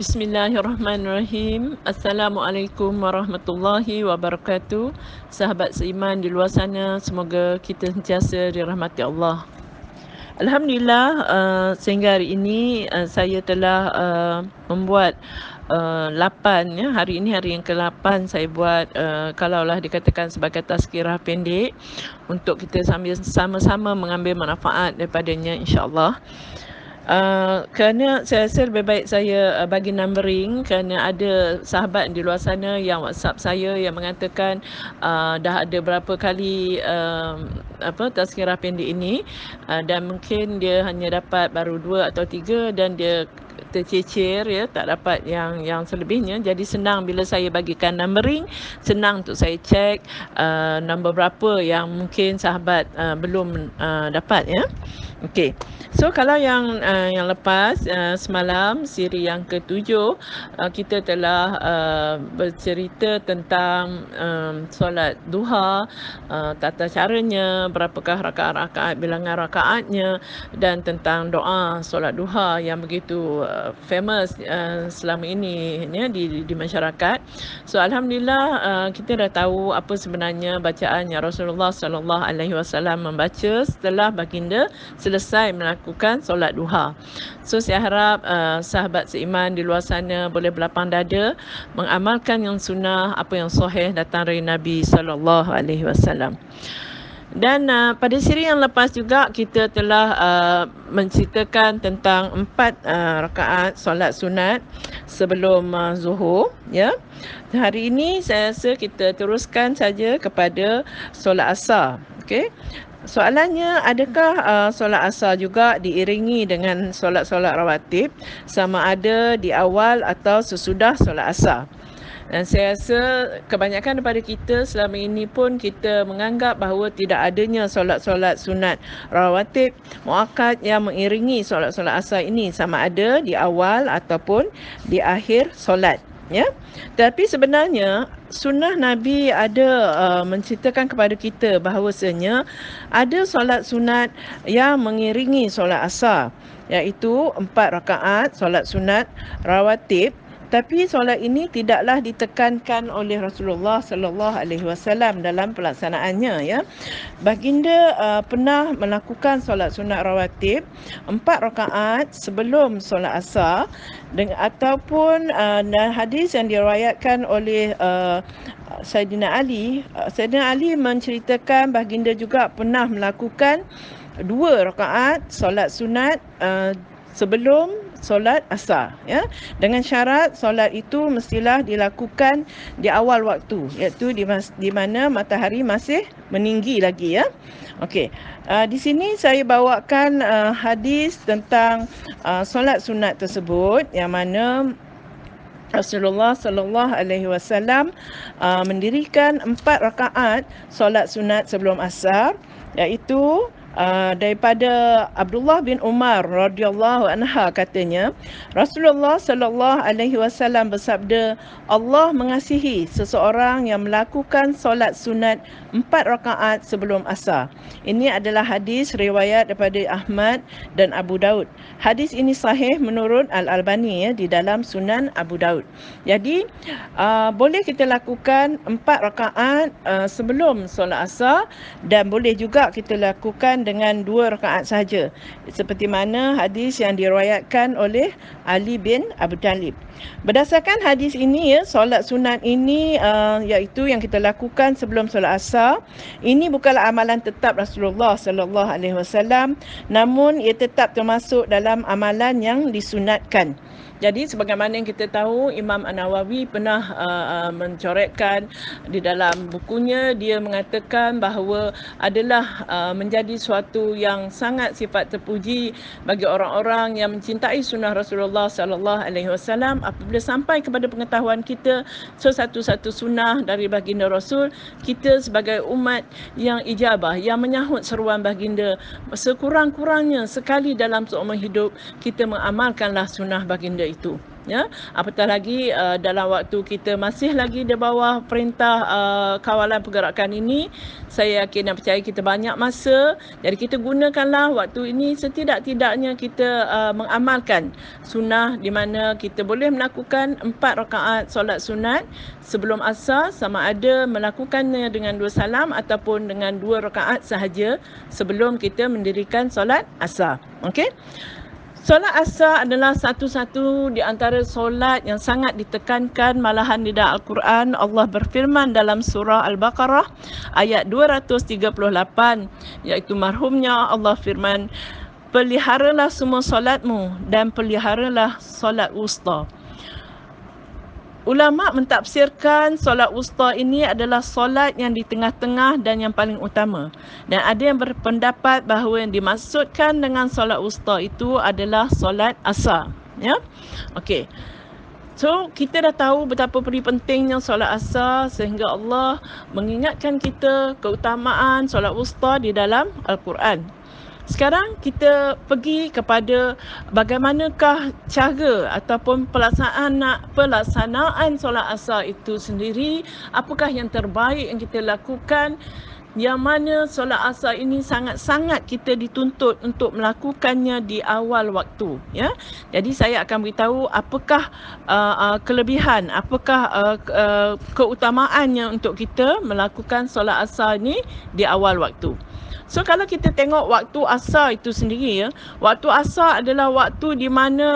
Bismillahirrahmanirrahim. Assalamualaikum warahmatullahi wabarakatuh. Sahabat seiman di luar sana, semoga kita sentiasa dirahmati Allah. Alhamdulillah, sehingga hari ini saya telah membuat 8 ya. Hari ini hari yang ke-8 saya buat, kalaulah dikatakan sebagai tazkirah pendek untuk kita sambil sama-sama mengambil manfaat daripadanya, insya-Allah. Kerana saya rasa lebih baik saya bagi numbering, kerana ada sahabat di luar sana yang WhatsApp saya yang mengatakan dah ada berapa kali tazkirah pendek ini, dan mungkin dia hanya dapat baru 2 atau 3 dan dia tercecer ya, tak dapat yang selebihnya. Jadi senang bila saya bagikan numbering, senang untuk saya cek nombor berapa yang mungkin sahabat belum dapat ya. Okey. So kalau yang lepas semalam siri yang ke-7, kita telah bercerita tentang solat duha, tata caranya, berapakah rakaat-rakaat, bilangan rakaatnya, dan tentang doa solat duha yang begitu famous selama ini ya, di masyarakat. So alhamdulillah kita dah tahu apa sebenarnya bacaan yang Rasulullah sallallahu alaihi wasallam membaca setelah baginda selesai melakukan solat duha. So saya harap sahabat seiman di luar sana boleh berlapang dada mengamalkan yang sunnah, apa yang sahih datang dari Nabi sallallahu alaihi wasallam. Dan pada siri yang lepas juga kita telah menceritakan tentang 4 rakaat solat sunat sebelum zuhur ya. Hari ini saya rasa kita teruskan saja kepada solat asar. Okey. Soalannya, adakah solat asar juga diiringi dengan solat-solat rawatib sama ada di awal atau sesudah solat asar? Dan saya rasa kebanyakan daripada kita selama ini pun kita menganggap bahawa tidak adanya solat-solat sunat rawatib muakkad yang mengiringi solat-solat asar ini sama ada di awal ataupun di akhir solat. Ya, tapi sebenarnya sunnah Nabi ada menceritakan kepada kita bahawasanya ada solat sunat yang mengiringi solat asar, iaitu 4 rakaat solat sunat rawatib. Tapi solat ini tidaklah ditekankan oleh Rasulullah sallallahu alaihi wasallam dalam pelaksanaannya ya. Baginda pernah melakukan solat sunat rawatib 4 rakaat sebelum solat asar ataupun hadis yang diriwayatkan oleh Saidina Ali. Saidina Ali menceritakan baginda juga pernah melakukan 2 rakaat solat sunat sebelum solat asar ya, dengan syarat solat itu mestilah dilakukan di awal waktu, iaitu di mana matahari masih meninggi lagi ya. Okey. Di sini saya bawakan hadis tentang solat sunat tersebut yang mana Rasulullah sallallahu alaihi wasallam mendirikan 4 rakaat solat sunat sebelum asar, iaitu daripada Abdullah bin Umar radhiyallahu anha katanya, Rasulullah sallallahu alaihi wasallam bersabda, Allah mengasihi seseorang yang melakukan solat sunat 4 rakaat sebelum asar. Ini adalah hadis riwayat daripada Ahmad dan Abu Daud. Hadis ini sahih menurut Al-Albani ya, di dalam Sunan Abu Daud. Jadi boleh kita lakukan 4 rakaat sebelum solat asar, dan boleh juga kita lakukan dengan 2 rakaat sahaja, seperti mana hadis yang diriwayatkan oleh Ali bin Abi Talib. Berdasarkan hadis ini ya, solat sunat ini iaitu yang kita lakukan sebelum solat asar, ini bukanlah amalan tetap Rasulullah sallallahu alaihi wasallam, namun ia tetap termasuk dalam amalan yang disunatkan. Jadi sebagaimana yang kita tahu, Imam An-Nawawi pernah mencoretkan di dalam bukunya, dia mengatakan bahawa adalah menjadi suatu yang sangat sifat terpuji bagi orang-orang yang mencintai sunnah Rasulullah sallallahu alaihi wasallam apabila sampai kepada pengetahuan kita satu-satu sunnah dari baginda Rasul, kita sebagai umat yang ijabah, yang menyahut seruan baginda, sekurang-kurangnya sekali dalam seumur hidup kita mengamalkanlah sunnah baginda itu. Ya, apatah lagi dalam waktu kita masih lagi di bawah perintah kawalan pergerakan ini, saya yakin dan percaya kita banyak masa. Jadi kita gunakanlah waktu ini setidak-tidaknya kita mengamalkan sunnah, di mana kita boleh melakukan 4 rakaat solat sunat sebelum asar, sama ada melakukannya dengan 2 salam ataupun dengan 2 rakaat sahaja sebelum kita mendirikan solat asar. Okey? Solat asar adalah satu-satu di antara solat yang sangat ditekankan, malahan di dalam Al-Quran. Allah berfirman dalam surah Al-Baqarah ayat 238, iaitu marhumnya Allah firman, peliharalah semua solatmu dan peliharalah solat wusta. Ulama mentafsirkan solat wusta ini adalah solat yang di tengah-tengah dan yang paling utama. Dan ada yang berpendapat bahawa yang dimaksudkan dengan solat wusta itu adalah solat asar. Ya? Okey. So, kita dah tahu betapa pentingnya solat asar, sehingga Allah mengingatkan kita keutamaan solat wusta di dalam Al-Quran. Sekarang kita pergi kepada bagaimanakah cara ataupun pelaksanaan solat asar itu sendiri. Apakah yang terbaik yang kita lakukan, yang mana solat asar ini sangat-sangat kita dituntut untuk melakukannya di awal waktu, ya. Jadi saya akan beritahu apakah kelebihan, apakah keutamaannya untuk kita melakukan solat asar ini di awal waktu. So kalau kita tengok waktu asar itu sendiri, ya, waktu asar adalah waktu di mana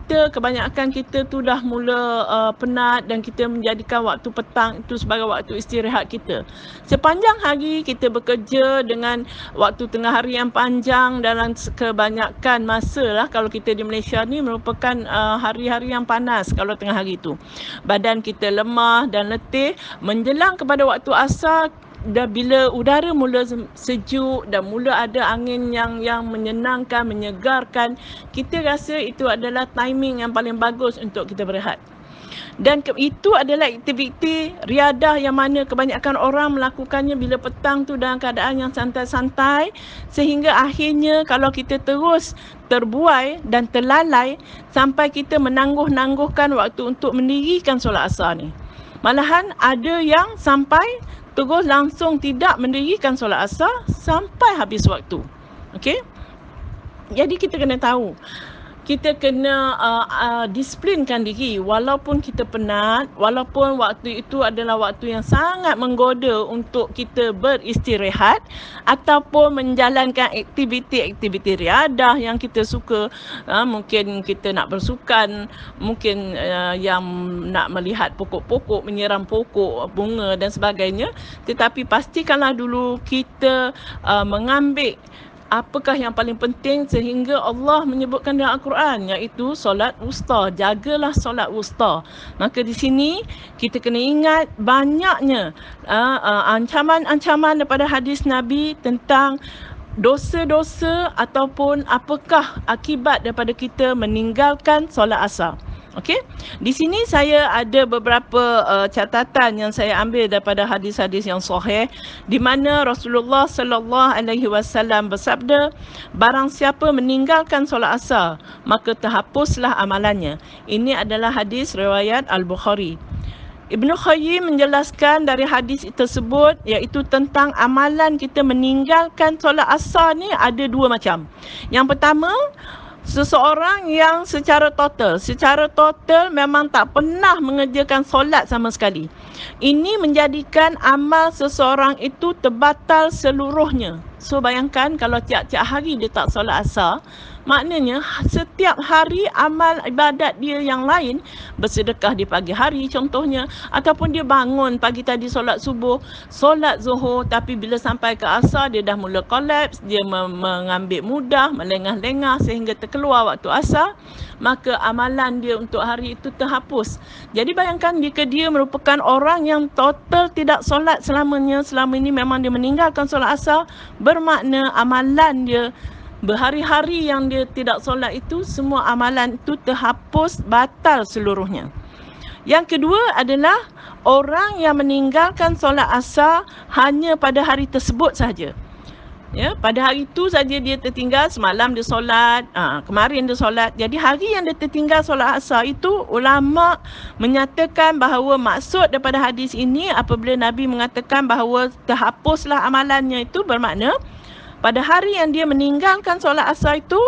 kebanyakan kita tu dah mula penat, dan kita menjadikan waktu petang itu sebagai waktu istirahat kita. Sepanjang hari kita bekerja dengan waktu tengah hari yang panjang, dalam kebanyakan masa lah, kalau kita di Malaysia ni merupakan hari-hari yang panas kalau tengah hari itu. Badan kita lemah dan letih. Menjelang kepada waktu asar, dah bila udara mula sejuk dan mula ada angin yang menyenangkan, menyegarkan, kita rasa itu adalah timing yang paling bagus untuk kita berehat. Dan itu adalah aktiviti riadah yang mana kebanyakan orang melakukannya bila petang tu dalam keadaan yang santai-santai, sehingga akhirnya kalau kita terus terbuai dan terlalai sampai kita menangguh-nangguhkan waktu untuk mendirikan solat asar ni. Malahan ada yang sampai terus langsung tidak mendirikan solat asar sampai habis waktu. Okey? Jadi kita kena tahu, kita kena disiplinkan diri walaupun kita penat, walaupun waktu itu adalah waktu yang sangat menggoda untuk kita beristirahat ataupun menjalankan aktiviti-aktiviti riadah yang kita suka. Mungkin kita nak bersukan, mungkin yang nak melihat pokok-pokok, menyiram pokok, bunga dan sebagainya. Tetapi pastikanlah dulu kita mengambil apakah yang paling penting, sehingga Allah menyebutkan dalam Al-Quran, iaitu solat wusta. Jagalah solat wusta. Maka di sini kita kena ingat banyaknya ancaman-ancaman daripada hadis Nabi tentang dosa-dosa ataupun apakah akibat daripada kita meninggalkan solat asar. Okey, di sini saya ada beberapa catatan yang saya ambil daripada hadis-hadis yang sahih, di mana Rasulullah sallallahu alaihi wasallam bersabda, barang siapa meninggalkan solat asar, maka terhapuslah amalannya. Ini adalah hadis riwayat Al-Bukhari. Ibnu Qayyim menjelaskan dari hadis tersebut, iaitu tentang amalan kita meninggalkan solat asar ni ada dua macam. Yang pertama, seseorang yang secara total memang tak pernah mengerjakan solat sama sekali. Ini menjadikan amal seseorang itu terbatal seluruhnya. So bayangkan kalau tiap-tiap hari dia tak solat asar, maknanya setiap hari amal ibadat dia yang lain, bersedekah di pagi hari contohnya, ataupun dia bangun pagi tadi solat subuh, solat zuhur, tapi bila sampai ke asar dia dah mula kolaps, dia mengambil mudah, melengah-lengah sehingga terkeluar waktu asar, maka amalan dia untuk hari itu terhapus. Jadi bayangkan jika dia merupakan orang yang total tidak solat selamanya, selama ini memang dia meninggalkan solat asar, bermakna amalan dia berhari-hari yang dia tidak solat itu, semua amalan itu terhapus, batal seluruhnya. Yang kedua adalah orang yang meninggalkan solat asar hanya pada hari tersebut sahaja. Ya, pada hari itu saja dia tertinggal, semalam dia solat, kemarin dia solat. Jadi hari yang dia tertinggal solat asar itu, ulama menyatakan bahawa maksud daripada hadis ini apabila Nabi mengatakan bahawa terhapuslah amalannya, itu bermakna pada hari yang dia meninggalkan solat asar itu,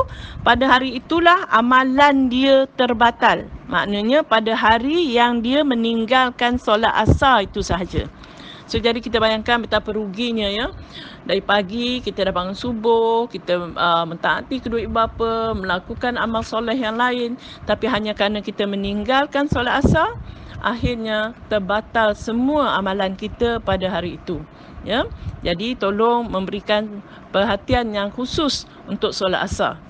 pada hari itulah amalan dia terbatal. Maknanya pada hari yang dia meninggalkan solat asar itu sahaja. So, jadi kita bayangkan betapa ruginya, ya. Dari pagi kita dah bangun subuh, kita mentaati kedua ibu bapa, melakukan amal soleh yang lain, tapi hanya kerana kita meninggalkan solat asar, akhirnya terbatal semua amalan kita pada hari itu. Ya. Jadi tolong memberikan perhatian yang khusus untuk solat asar.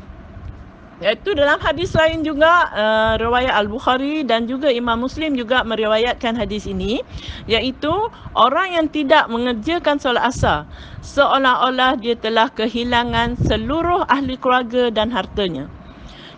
Iaitu dalam hadis lain juga, riwayat Al-Bukhari dan juga Imam Muslim juga meriwayatkan hadis ini, iaitu orang yang tidak mengerjakan solat asar seolah-olah dia telah kehilangan seluruh ahli keluarga dan hartanya.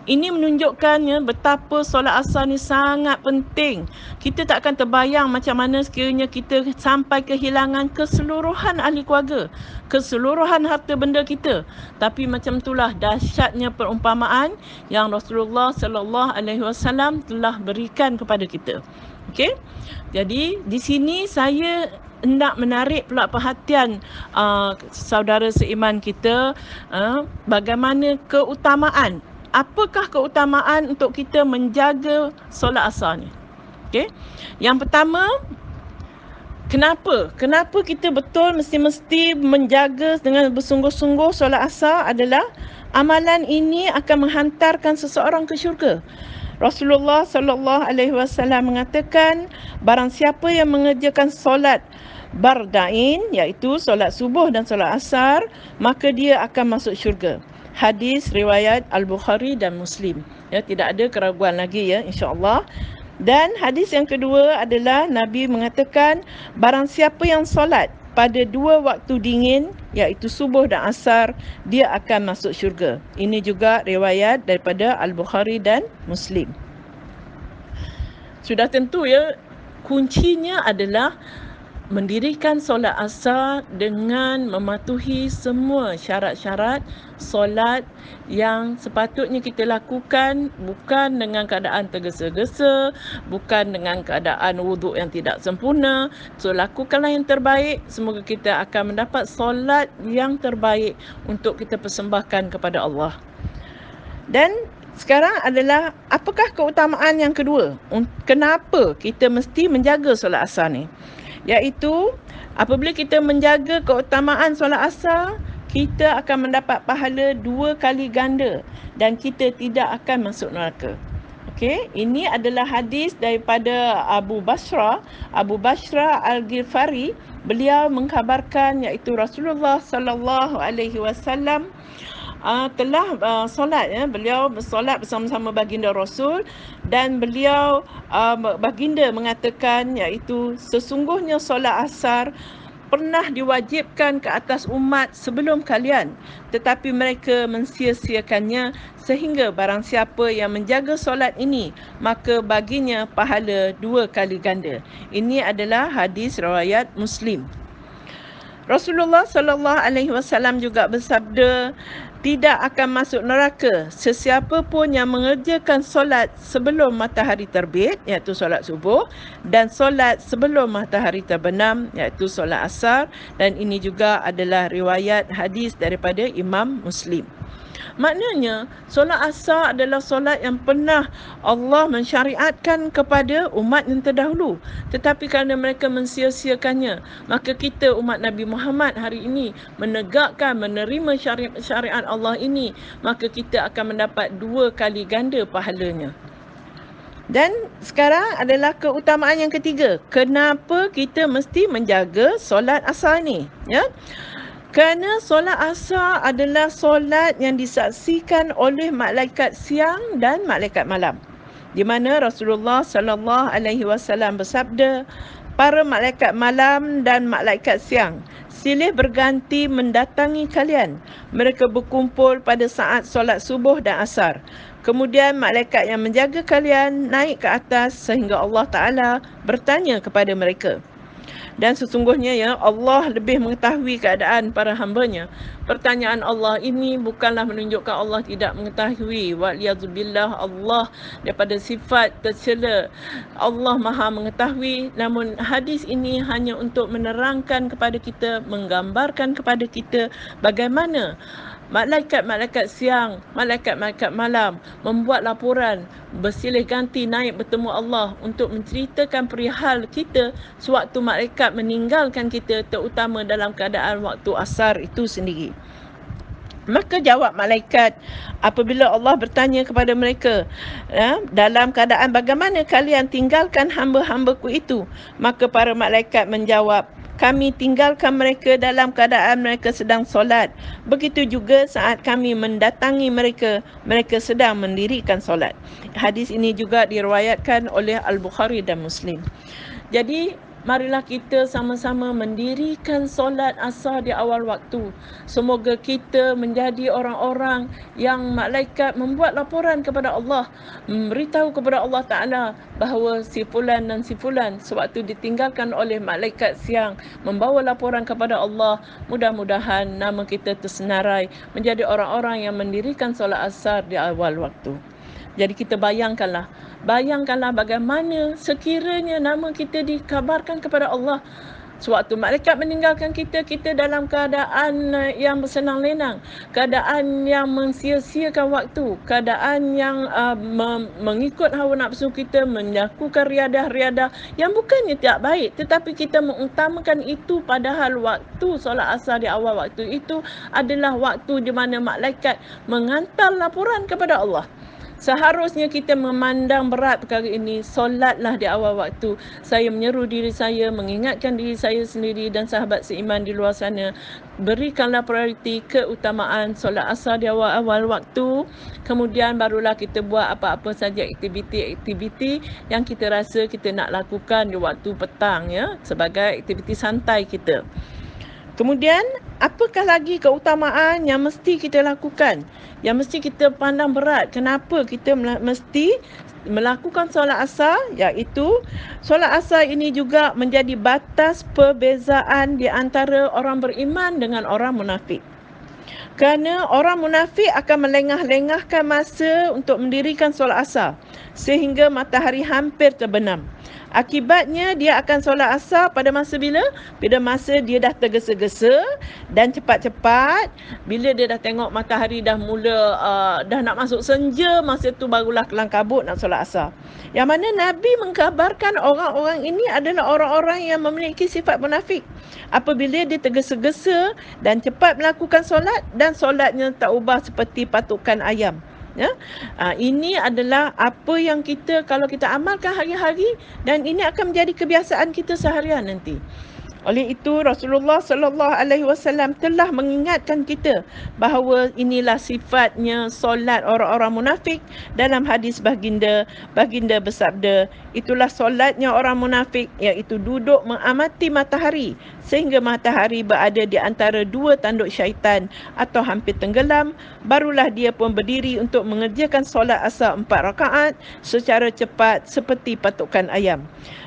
Ini menunjukkannya betapa solat asar ni sangat penting. Kita tak akan terbayang macam mana sekiranya kita sampai kehilangan keseluruhan ahli keluarga, keseluruhan harta benda kita. Tapi macam itulah dahsyatnya perumpamaan yang Rasulullah sallallahu alaihi wasallam telah berikan kepada kita. Okey? Jadi di sini saya hendak menarik pula perhatian saudara seiman kita, bagaimana keutamaan. Apakah keutamaan untuk kita menjaga solat asar ni? Okey. Yang pertama, kenapa kita betul mesti menjaga dengan bersungguh-sungguh solat asar adalah amalan ini akan menghantarkan seseorang ke syurga. Rasulullah sallallahu alaihi wasallam mengatakan, barang siapa yang mengerjakan solat bardain, iaitu solat subuh dan solat asar, maka dia akan masuk syurga. Hadis riwayat Al-Bukhari dan Muslim. Ya, tidak ada keraguan lagi, ya, insya-Allah. Dan hadis yang kedua adalah Nabi mengatakan, barang siapa yang solat pada dua waktu dingin, iaitu subuh dan asar, dia akan masuk syurga. Ini juga riwayat daripada Al-Bukhari dan Muslim. Sudah tentu, ya, kuncinya adalah mendirikan solat asar dengan mematuhi semua syarat-syarat solat yang sepatutnya kita lakukan, bukan dengan keadaan tergesa-gesa, bukan dengan keadaan wuduk yang tidak sempurna. So, lakukanlah yang terbaik, semoga kita akan mendapat solat yang terbaik untuk kita persembahkan kepada Allah. Dan sekarang adalah, apakah keutamaan yang kedua? Kenapa kita mesti menjaga solat asar ni? Iaitu, apabila kita menjaga keutamaan solat asar, kita akan mendapat pahala 2 kali ganda dan kita tidak akan masuk neraka. Okey, ini adalah hadis daripada Abu Basra Al-Ghifari. Beliau mengkhabarkan, iaitu Rasulullah sallallahu alaihi wasallam telah solat, ya. Beliau bersolat bersama-sama baginda Rasul, dan beliau baginda mengatakan, iaitu sesungguhnya solat asar pernah diwajibkan ke atas umat sebelum kalian, tetapi mereka mensia-siakannya, sehingga barang siapa yang menjaga solat ini, maka baginya pahala 2 kali ganda. Ini adalah hadis riwayat Muslim. Rasulullah sallallahu alaihi wasallam juga bersabda, tidak akan masuk neraka sesiapa pun yang mengerjakan solat sebelum matahari terbit, iaitu solat subuh, dan solat sebelum matahari terbenam, iaitu solat asar. Dan ini juga adalah riwayat hadis daripada Imam Muslim. Maknanya, solat asar adalah solat yang pernah Allah mensyariatkan kepada umat yang terdahulu. Tetapi kerana mereka mensia-siakannya, maka kita umat Nabi Muhammad hari ini menegakkan, menerima syariat Allah ini, maka kita akan mendapat 2 kali ganda pahalanya. Dan sekarang adalah keutamaan yang ketiga. Kenapa kita mesti menjaga solat asar ni? Ya? Kerana solat asar adalah solat yang disaksikan oleh malaikat siang dan malaikat malam. Di mana Rasulullah sallallahu alaihi wasallam bersabda, para malaikat malam dan malaikat siang silih berganti mendatangi kalian. Mereka berkumpul pada saat solat subuh dan asar. Kemudian malaikat yang menjaga kalian naik ke atas sehingga Allah Ta'ala bertanya kepada mereka, Dan sesungguhnya ya Allah lebih mengetahui keadaan para hamba-Nya. Pertanyaan Allah ini bukanlah menunjukkan Allah tidak mengetahui. Wa'liyazubillah, Allah daripada sifat tercela. Allah Maha mengetahui. Namun hadis ini hanya untuk menerangkan kepada kita, menggambarkan kepada kita bagaimana malaikat-malaikat siang, malaikat-malaikat malam membuat laporan, bersilih ganti naik bertemu Allah untuk menceritakan perihal kita sewaktu malaikat meninggalkan kita, terutama dalam keadaan waktu asar itu sendiri. Maka jawab malaikat apabila Allah bertanya kepada mereka, dalam keadaan bagaimana kalian tinggalkan hamba-hambaku itu? Maka para malaikat menjawab, kami tinggalkan mereka dalam keadaan mereka sedang solat. Begitu juga saat kami mendatangi mereka, mereka sedang mendirikan solat. Hadis ini juga diriwayatkan oleh Al-Bukhari dan Muslim. Jadi, marilah kita sama-sama mendirikan solat asar di awal waktu. Semoga kita menjadi orang-orang yang malaikat membuat laporan kepada Allah, memberitahu kepada Allah Ta'ala bahawa si fulan dan si fulan sewaktu ditinggalkan oleh malaikat siang membawa laporan kepada Allah. Mudah-mudahan nama kita tersenarai menjadi orang-orang yang mendirikan solat asar di awal waktu. Jadi kita bayangkanlah bagaimana sekiranya nama kita dikabarkan kepada Allah. Sewaktu malaikat meninggalkan kita, kita dalam keadaan yang bersenang lenang, keadaan yang mensia-siakan waktu, keadaan yang mengikut hawa nafsu kita, melakukan riadah-riadah yang bukannya tidak baik, tetapi kita mengutamakan itu, padahal waktu solat asar di awal waktu itu adalah waktu di mana malaikat mengantar laporan kepada Allah. Seharusnya kita memandang berat perkara ini. Solatlah di awal waktu. Saya menyeru diri saya, mengingatkan diri saya sendiri dan sahabat seiman di luar sana. Berikanlah prioriti keutamaan solat asar di awal-awal waktu. Kemudian barulah kita buat apa-apa saja aktiviti-aktiviti yang kita rasa kita nak lakukan di waktu petang, ya, sebagai aktiviti santai kita. Kemudian, apakah lagi keutamaan yang mesti kita lakukan? Yang mesti kita pandang berat. Kenapa kita mesti melakukan solat asar? Iaitu, solat asar ini juga menjadi batas perbezaan di antara orang beriman dengan orang munafik. Kerana orang munafik akan melengah-lengahkan masa untuk mendirikan solat asar sehingga matahari hampir terbenam. Akibatnya dia akan solat asar pada masa bila? Pada masa dia dah tergesa-gesa dan cepat-cepat. Bila dia dah tengok matahari dah mula dah nak masuk senja, masa tu barulah kelang kabut nak solat asar. Yang mana Nabi mengkabarkan orang-orang ini adalah orang-orang yang memiliki sifat munafik. Apabila dia tergesa-gesa dan cepat melakukan solat dan solatnya tak ubah seperti patukan ayam. Ya, ini adalah apa yang kita, kalau kita amalkan hari-hari, dan ini akan menjadi kebiasaan kita seharian nanti. Oleh itu Rasulullah sallallahu alaihi wasallam telah mengingatkan kita bahawa inilah sifatnya solat orang-orang munafik. Dalam hadis baginda bersabda, itulah solatnya orang munafik, iaitu duduk mengamati matahari sehingga matahari berada di antara dua tanduk syaitan atau hampir tenggelam, barulah dia pun berdiri untuk mengerjakan solat asar 4 rakaat secara cepat seperti patukan ayam.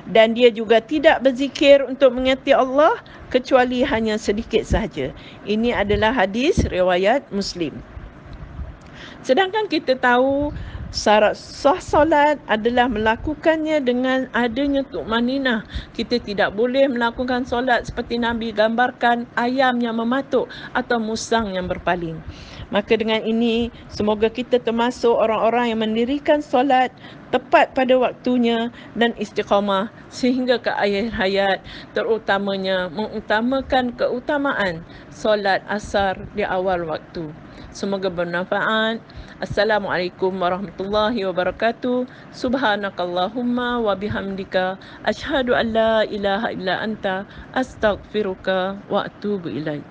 Dan dia juga tidak berzikir untuk mengingati Allah kecuali hanya sedikit sahaja. Ini adalah hadis riwayat Muslim. Sedangkan kita tahu syarat sah solat adalah melakukannya dengan adanya tumaninah. Kita tidak boleh melakukan solat seperti Nabi gambarkan, ayam yang mematuk atau musang yang berpaling. Maka dengan ini, semoga kita termasuk orang-orang yang mendirikan solat tepat pada waktunya dan istiqamah sehingga ke akhir hayat, terutamanya mengutamakan keutamaan solat asar di awal waktu. Semoga bermanfaat. Assalamualaikum warahmatullahi wabarakatuh. Subhanakallahumma wa bihamdika asyhadu an la ilaha illa anta astaghfiruka wa atubu ilaik.